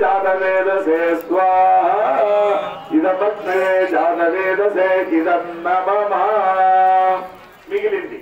జాతవేదసే స్వాహా ఇదమగ్నయే జాతవేదసే ఇదన్నమమా. మిగిలింది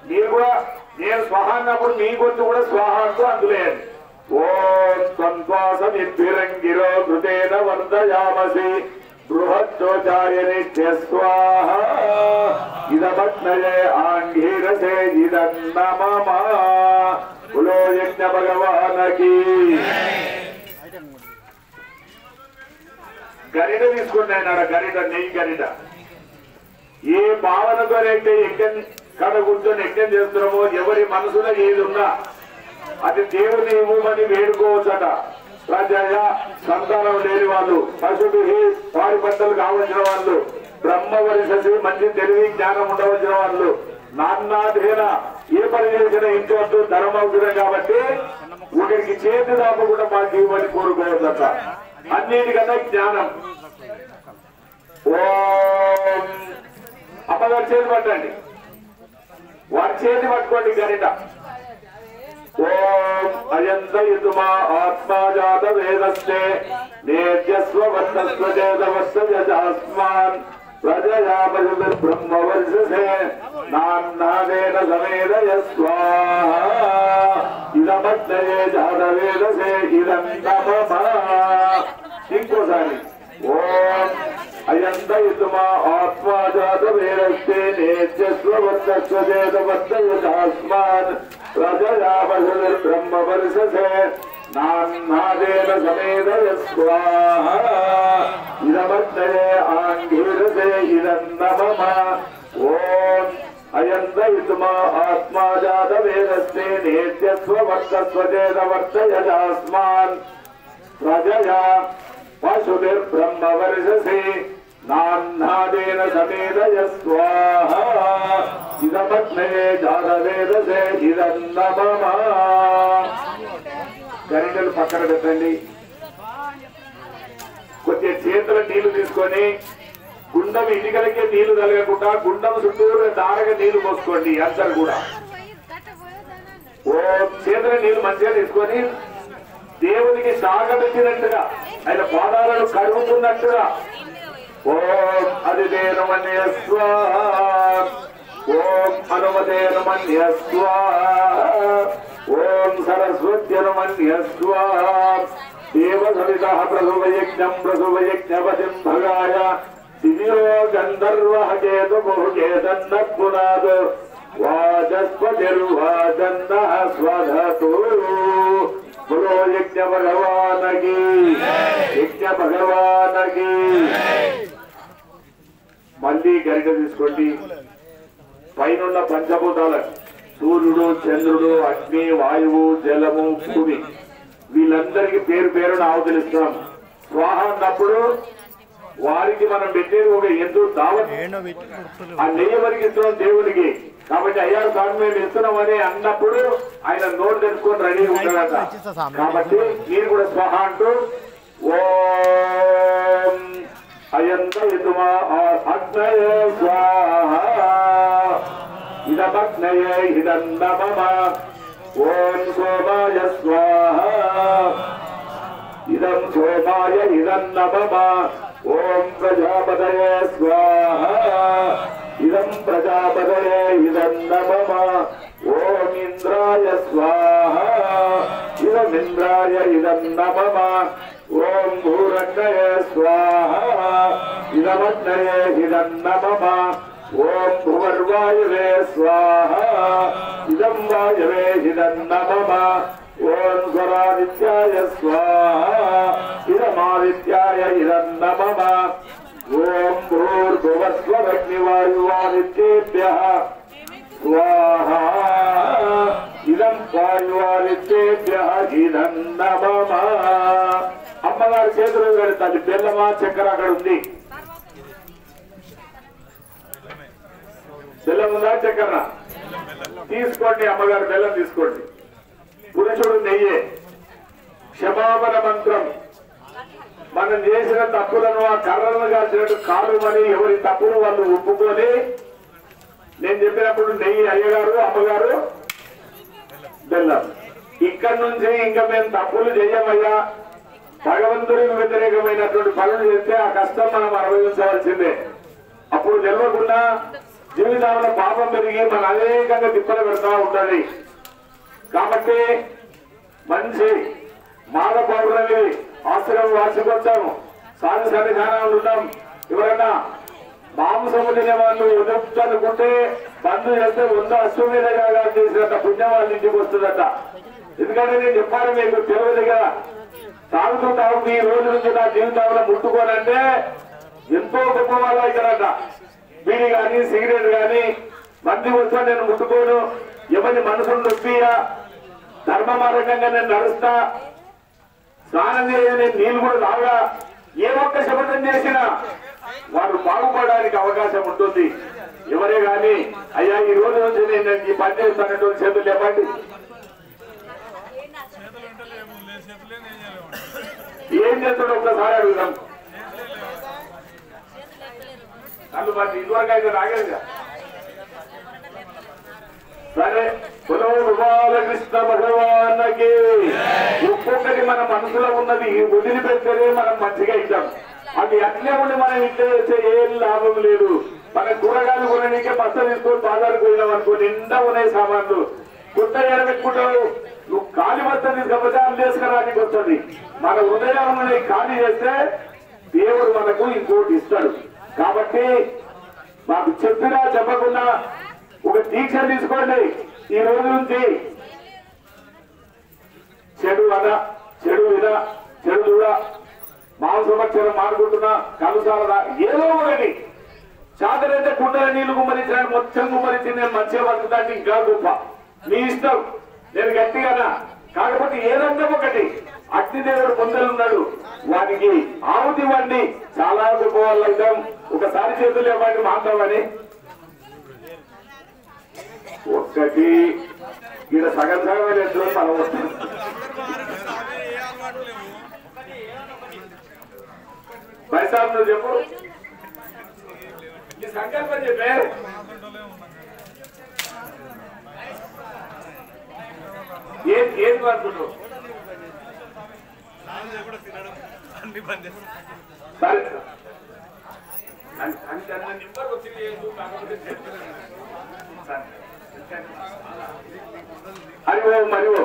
మీరు కూడా నేను స్వాహ అన్నప్పుడు మీ గొంతు కూడా స్వాహ అంటూ అందులేయండి. ఓం సంశ్వాసమిద్భిరంగిరో కృతేన వర్ధయామసి బృహచ్చోచాయ నిత్య స్వాహా ఇదమగ్నయే ఆంఘీరసే ఇదన్నమమా. కులో యజ్ఞ భగవానకి. గరిట తీసుకుంటే అన్నాడు. గరిట నెయ్యి గరిట ఏ భావనతోనైతే యజ్ఞం కథ కూర్చొని యజ్ఞం చేస్తున్నామో ఎవరి మనసులో ఏది ఉన్నా అది దేవుని ఇవ్వమని వేడుకోవచ్చట. ప్రజయ సంతానం లేని వాళ్ళు, పశుభి వారి పంటలు కావలసిన వాళ్ళు, బ్రహ్మవరిససి మంచి తెలివి జ్ఞానం ఉండవలసిన వాళ్ళు, నాన్నాధేన ఏ పని చేసినా ఇంటి వద్దు ధర్మం అవుతున్నాయి కాబట్టి ఒకరికి చేతి దాపకుండా మాకు ఇవ్వని కోరుకోవచ్చట. అన్నిటికన్నా జ్ఞానం. ఓం అమ్మగారి చేతి పట్టండి, వారి చేతి పట్టుకోండి గరిట. ఓం అయంతయుతుమా ఆత్మాజాత వేదస్తే నేత్యస్వ వర్తస్వ చేదవస్సజాస్మాన్ ప్రజయా బ్రహ్మవర్షసే నాన్నాదేన సమేదయ స్వాహా ఇదమగ్నయే జాతవేదసే ఇదన్నమమా. ఇంకోసారి ఓం అయంతయుతుమా ఆత్మాజాత వేదస్తే నేత్యస్వ వర్తస్వ చేదవస్సజాస్మాన్ ప్రజయా బ్రహ్మవర్షసే నాన్నాదేన సమేదయ స్వాహా ఇదమగ్నయే ఆంఘీరసే ఇదన్నమమా. ఓం అయంతయుతుమా ఆత్మాజాత వేదస్తే నేత్యస్వ వర్తస్వ చేదవర్తయజాస్మాన్ ప్రజయా పశుభిర్బ్రహ్మవర్షసే నాన్నాదేన సమేదయ స్వాహా ఇదమగ్నయే జాతవేదసే ఇదన్నమమా. గరిటెలు పక్కన పెట్టండి. కొద్దిగా చేతుల నీళ్లు తీసుకొని గుండం ఇటుకలకే నీళ్లు తగలకుండా గుండం చుట్టూరు దారగా నీళ్లు పోసుకోండి అందరు కూడా. ఓ చేతుల నీళ్లు మంచిగా తీసుకొని దేవునికి సాగబెట్టినట్టుగా ఆయన పాదాలను కడుగుతున్నట్టుగా ఓం అదిదేనమన్య స్వాహా ఓం హనుమతేనమన్య స్వాహా ఓం సరస్వత్యనమన్య స్వాహా దేవ సవిత ప్రసువయజ్ఞం ప్రసువయజ్ఞపతిం భగాయ దివ్యో గంధర్వ కేతు బహుకేతన్న పునాద్ వాచస్పతిర్వాచన్న స్వధతు. గురో యజ్ఞ భగవానకి యజ్ఞ భగవానకి. మళ్ళీ గరిట తీసుకోండి. పైన పంచభూతాల సూర్యుడు చంద్రుడు అగ్ని వాయువు జలము భూమి వీళ్ళందరికీ పేరు పేరును ఆవుతలిస్తున్నాం. స్వాహ అన్నప్పుడు వారికి మనం పెట్టేది ఒక ఎంతో దావత్. ఆ నెయ్యి వరకు ఇస్తున్నాం దేవుడికి. కాబట్టి అయ్యారు స్వామి మేము ఇస్తున్నామని అన్నప్పుడు ఆయన నోరు తెచ్చుకొని రెడీ ఉంటాడట. కాబట్టి మీరు కూడా స్వాహ అంటూ ఓం అయంతయుతుమా అగ్నయే స్వాహా ఇదమగ్నయే ఇదన్నమమా. ఓం సోమాయ స్వాహా ఇదం సోమాయ ఇదన్నమమా. ఓం ప్రజాపతయే స్వాహా ఇదం ప్రజాపతయే ఇదన్నమమా. ఓం ఇంద్రాయ స్వాహా ఇదమింద్రాయ ఇదన్నమమా. ఓం భూరగ్నయే స్వాహా ఇదమగ్నయే ఇదన్నమమా. ఓం భువర్వాయువే స్వాహా ఇదం వాయువే ఇదన్నమమా. ఓం స్వరాదిత్యాయ స్వాహా ఇదమాదిత్యాయ ఇదన్నమమా. ఓం భూర్భువస్వగ్నివాయువాదిత్యేభ్యః స్వాహా ఇదం వాయువాదిత్యేభ్యః ఇదన్నమమా. అమ్మగారి చేతులు పెడతాది. బెల్లమా చక్కెర అక్కడ ఉంది. బెల్లం ఉందా చక్కెర తీసుకోండి. అమ్మగారు బెల్లం తీసుకోండి. పురుషుడు నెయ్యే. క్షమాపణ మంత్రం. మనం చేసిన తప్పులను ఆ కర్రలను కాల్చినట్టు కాలుమని ఎవరి తప్పును వాళ్ళు ఒప్పుకొని నేను చెప్పినప్పుడు నెయ్యి అయ్యగారు అమ్మగారు బెల్లం. ఇక్కడి నుంచి ఇంకా మేము తప్పులు చెయ్యమయ్యా భగవంతుడికి వ్యతిరేకమైనటువంటి పనులు చేస్తే ఆ కష్టం మనం అనుభవించవలసిందే. అప్పుడు తెలియకుండా జీవితంలో పాపం పెరిగి మన అనేకంగా తిప్పలు పెడతా ఉంటది. కాబట్టి మంచి మాల పౌర్ణమి ఆశ్రమం వార్షికోత్సవం సాధు సన్నిధానాలు ఉన్నాం. ఎవరైనా మాంసము తినే వాళ్ళు ఎదుర్కొనుకుంటే బంధు చేస్తే 100 అశ్వమేధ యాగాలు చేసినంత పుణ్యం వాళ్ళ ఇంటికి వస్తుందట. ఎందుకంటే నేను చెప్పాను మీకు తెలియదుగా, తాగుతూ ఈ రోజు నుంచి నా జీవితంలో ముట్టుకోనంటే ఎంతో గొప్ప వాళ్ళు అవుతారట. బీడి కానీ సిగరెట్ కానీ మంది వస్తా నేను ముట్టుకోను, ఎవరి మనసును నొప్పియా, ధర్మ మార్గంగా నేను నడుస్తా, స్నానం చేయ నేను నీళ్ళు కూడా తాగా, ఏ ఒక్క శపథం చేసినా వారు బాగుపడడానికి అవకాశం ఉంటుంది. ఎవరే గాని అయ్యా ఈ రోజు నుంచి నేను ఈ పని చేస్తానటువంటి చేతులు లేపండి. ఏం చేస్తాడు ఒక్కసారి అడుగుదాం. నన్ను మరి ఇదివరకు అయితే రాగేదిగా. సరే, బాలకృష్ణ భగవాన్కి ఒక్కొక్కటి మన మనసులో ఉన్నది వదిలిపెడితేనే మనం మంచిగా ఇద్దాం. అది అట్లే ఉండి మనం ఇట్లా చేస్తే ఏం లాభం లేదు. మన కూరగాయలు కొనడానికే బస్తా తీసుకొని బాజారుకు పోయినాం అనుకో, నిండా ఉన్నాయి సామాన్లు. కొత్త ఎడబెట్టుకుంటావు, నువ్వు ఖాళీ బస్తా తీసుకపోతే అన్ని తీసుకురానికి వస్తుంది. మన హృదయం ఖాళీ చేస్తే దేవుడు మనకు ఇంకోటి ఇస్తాడు. కాబట్టి మాకు చెప్పినా చెప్పకుండా ఒక దీక్ష తీసుకోండి. ఈ రోజు నుంచి చెడు అద, చెడు విధ, చెడు దూడ, మాంసభక్షణం మానుకుంటున్నా, కలుసాలదా ఏదో ఒకటి చాదరైతే కుండల నీళ్లు గుమ్మరించినాడు, మొత్తం గుమ్మరించి నేను మంచిగా బతుకుతాంటే ఇంకా గొప్ప. మీ ఇష్టం, నేను గట్టిగానా. కాకపోతే ఏదంటే ఒకటి అగ్నిదేవుడు పొందలున్నాడు, వానికి ఆవుతి వండి చాలా గొప్ప వాళ్ళు అవుతాం. ఒకసారి చేతులు ఇవ్వండి మాందామని. ఒక్కటి ఈడ సగం సగం ఎట్లు మనం వస్తుంది. బైసాబ్ నువ్వు చెప్పు, ఈ సంకల్పం చెప్పే. ఏం అనుకుంటావు? సరే అరివో మరివో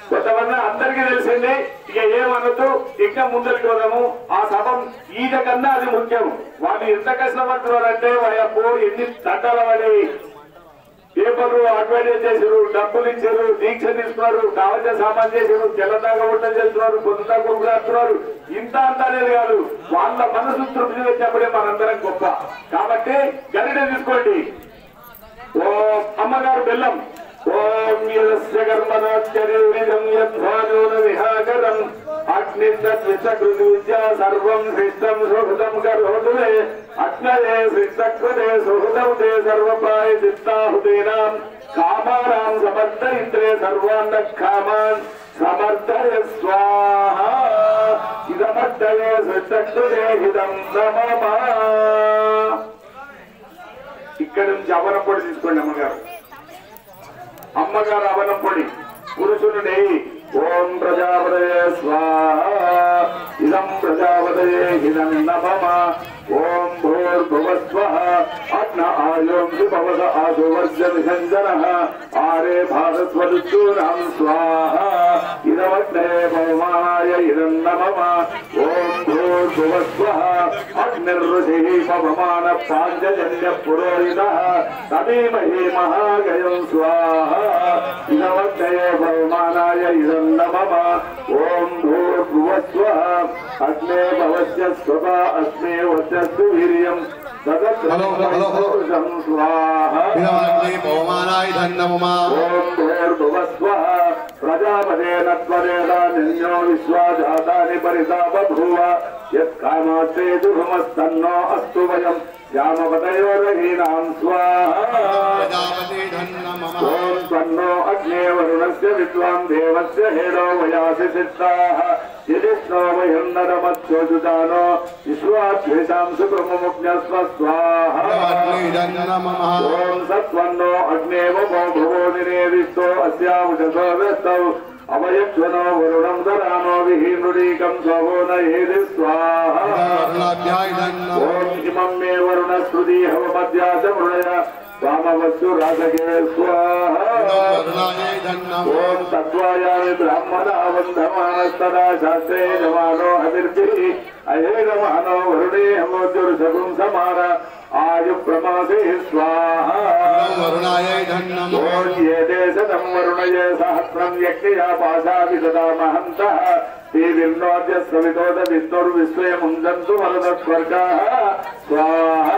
కొంతమంది అందరికీ తెలిసింది. ఇక ఏమనొద్దు, ఇంకా ముందరికి పోదాము. ఆ సభం ఈట కన్నా అది ముఖ్యం. వాళ్ళు ఎంత కష్టపడుతున్నారంటే వాళ్ళకు ఎన్ని తంటాల పడి పేపర్లు అడ్వర్టైజ్ చేశారు, డబ్బులు ఇచ్చారు, దీక్ష తీసుకున్నారు, కావలసిన సామాన్ చేశారు, తెల్లదాకా వంట చేస్తున్నారు, పొద్దుదా కొడుకుతున్నారు. ఇంత అంత అనేది కాదు, వాళ్ళ మనసు తృప్తి వచ్చినప్పుడే మనందరం గొప్ప. కాబట్టి గరిట తీసుకోండి. ఓ అమ్మగారు బెల్లం. ఓం విహాకరం అగ్నికృతి సర్వం శ్రేష్టం సుహృతం కరోతులే అగ్నయే శ్రీకృతే సుహృతం తే సర్వప్రాయ చిత్తాహుతేనాం కామానాం సమర్థయిత్రే సర్వాన్న కామాన్ సమర్థయ స్వాహా ఇదమర్థయే శ్రీకృతే హితం నమః. ఇక్కడ నుంచి అవనం పొడి తీసుకోండి అమ్మగారు. అమ్మగారు అవనం పొడి పురుషుని. ఓం ప్రజాపతయే స్వాహా ఇదం ప్రజాపతయే హితం నమః. ఓం భూర్భువస్వః అగ్న ఆయోంసి భవత ఆసువర్జనిషంజనః ఆరే భారస్వదుత్తూనాం స్వాహా ఇదమగ్నే భవమానాయ ఇదం నమః. ఓం భూర్భువస్వః అగ్నిర్ఋషిః పవమాన పాంచజన్య పురోహితః తమీమహి మహాగయం స్వాహా ఇదమగ్నే భవమానాయ ఇదం నమః. ఓం భూర్భువస్వః అగ్నే భవస్య స్వతా అస్మే వచస్సు వీర్యం సదస్రం స్వాహా పవమానాయ ధన్నమః. ఓం భూర్భువస్వః ప్రజాపతేన త్వరేణ నిన్యో విశ్వాజాతాని పరితా బభూవ యత్కామాస్తే దుఃఖమస్తన్నో అస్తు వయం శ్యామపతయోరహీనాం స్వాహా. ఓం తన్నో అగ్నే వరుణస్య విద్వాన్ దేవస్య హేడో వయాసి సిద్ధాః యదిష్ణో వయన్నరమత్యోజుదానో విశ్వాద్వేషాం సుబ్రహ్మముజ్ఞస్వ స్వాహా. ఓం సత్వన్నో అగ్నే వమో భువో నిరేవిష్టో అస్యాముషతో వ్యస్తౌ अवयक्षनो वरुणं दरानो विहीनुरीकं स्वो न येदि स्वाहा ओम इमं मे वरुणस्रुति हवमध्यास मृणय वामवस्तु राधके स्वाहा ओम तत्त्वायामि ब्राह्मणा वन्दमानस्तदा शास्त्रे जमानो हविर्भिः अहेगमानो वरुणे हमोज्जुर्षगुं समार आयु प्रमासे स्वाहा ओम ये देशतं वरुणये सहस्रं यज्ञया पाशाभि सदा महन्तः ते विन्नोद्य सवितोद विष्णुर्विश्वे मुञ्जन्तु वरदस्वर्गाः स्वाहा